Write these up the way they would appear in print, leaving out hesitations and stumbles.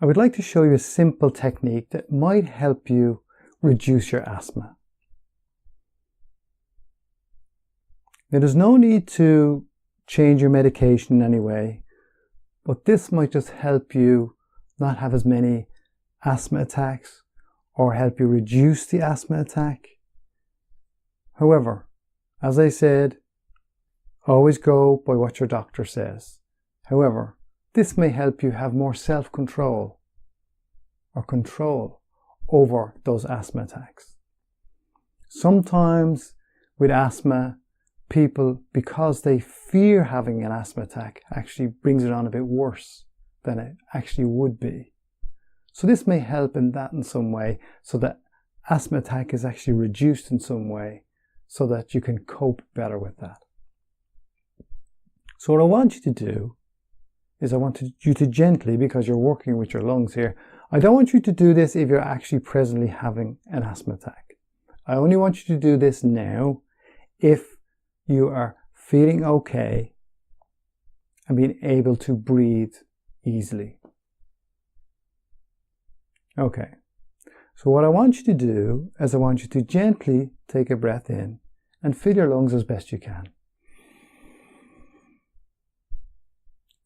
I would like to show you a simple technique that might help you reduce your asthma. Now, there's no need to change your medication in any way, but this might just help you not have as many asthma attacks or help you reduce the asthma attack. However, as I said, always go by what your doctor says. However, this may help you have more self-control or control over those asthma attacks. Sometimes with asthma, people, because they fear having an asthma attack, actually brings it on a bit worse than it actually would be. So this may help in some way, so that asthma attack is actually reduced in some way, so that you can cope better with that. So what I want you to do is I want you to gently, because you're working with your lungs here, I don't want you to do this if you're actually presently having an asthma attack. I only want you to do this now if you are feeling okay and being able to breathe easily. Okay, so what I want you to do is I want you to gently take a breath in and fill your lungs as best you can.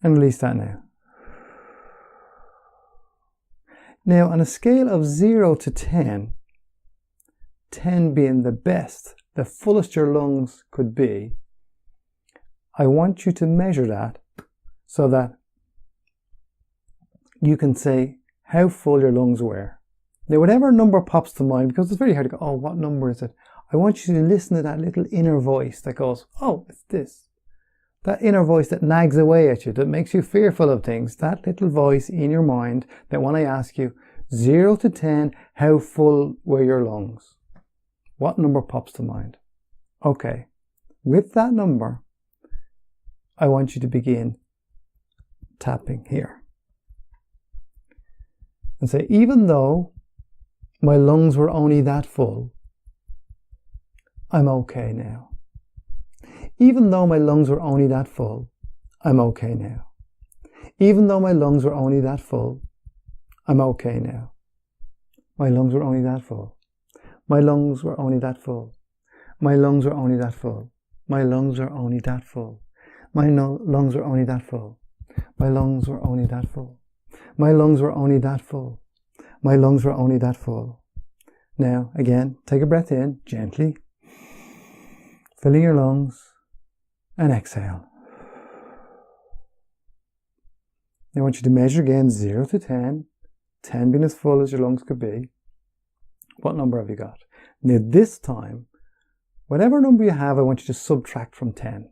And release that now. Now, on a scale of 0 to 10, 10 being the best, the fullest your lungs could be, I want you to measure that so that you can say how full your lungs were. Now, whatever number pops to mind, because it's very hard to go, oh, what number is it? I want you to listen to that little inner voice that goes, oh, it's this. That inner voice that nags away at you, that makes you fearful of things, that little voice in your mind that when I ask you, 0 to 10, how full were your lungs? What number pops to mind? Okay, with that number, I want you to begin tapping here. And say, even though my lungs were only that full, I'm okay now. Even though my lungs were only that full, I'm okay now. Even though my lungs were only that full, I'm okay now. My lungs were only that full. My lungs were only that full. My lungs were only that full. My lungs were only that full. My lungs were only that full. My lungs were only that full. My lungs were only that full. My lungs were only that full. Now, again, take a breath in, gently, filling your lungs, and exhale. Now I want you to measure again 0 to 10, 10 being as full as your lungs could be. What number have you got? Now this time, whatever number you have, I want you to subtract from 10.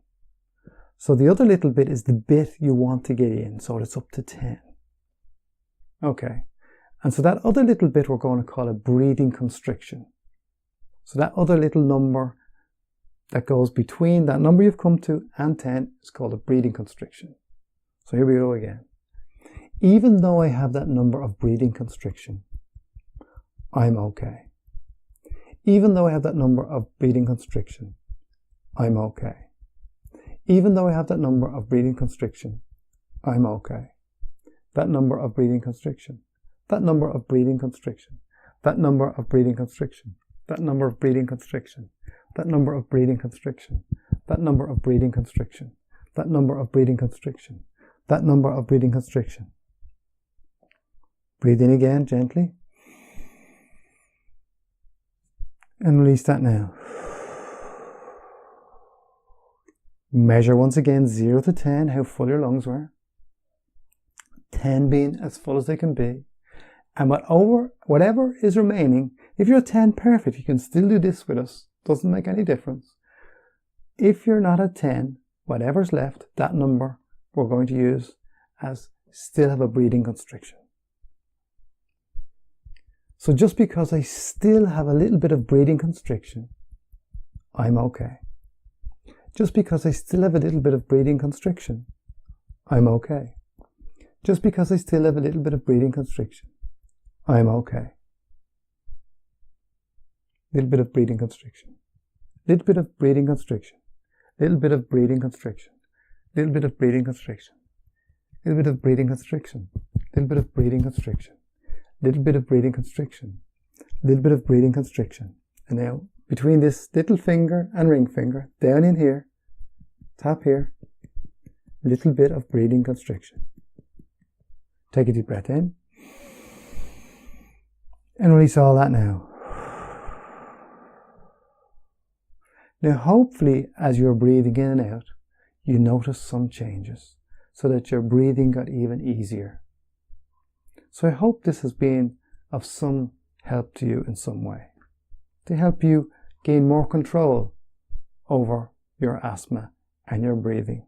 So the other little bit is the bit you want to get in, so it's up to 10. Okay, and so that other little bit we're going to call a breathing constriction. So that other little number that goes between that number you've come to and 10 is called a breathing constriction. So here we go again. Even though I have that number of breathing constriction, I'm okay. Even though I have that number of breathing constriction, I'm okay. Even though I have that number of breathing constriction, I'm okay. That number of breathing constriction, that number of breathing constriction, that number of breathing constriction, that number of breathing constriction, that number of breathing constriction, that number of breathing constriction, that number of breathing constriction, that number of breathing constriction. Breathe in again gently. And release that now. Measure once again 0 to 10 how full your lungs were. 10 being as full as they can be. And whatever is remaining, if you're at 10, perfect, you can still do this with us. Doesn't make any difference. If you're not at 10, whatever's left, that number we're going to use as still have a breathing constriction. So just because I still have a little bit of breathing constriction, I'm okay. Just because I still have a little bit of breathing constriction, I'm okay. Just because I still have a little bit of breathing constriction, I'm okay. Little bit of breathing constriction. Little bit of breathing constriction. Little bit of breathing constriction. Little bit of breathing constriction. Little bit of breathing constriction. little bit of breathing constriction, little bit of breathing constriction, little bit of breathing constriction. And now between this little finger and ring finger, down in here, tap here, little bit of breathing constriction. Take a deep breath in and release all that now. Now hopefully as you're breathing in and out, you notice some changes so that your breathing got even easier. So I hope this has been of some help to you in some way, to help you gain more control over your asthma and your breathing.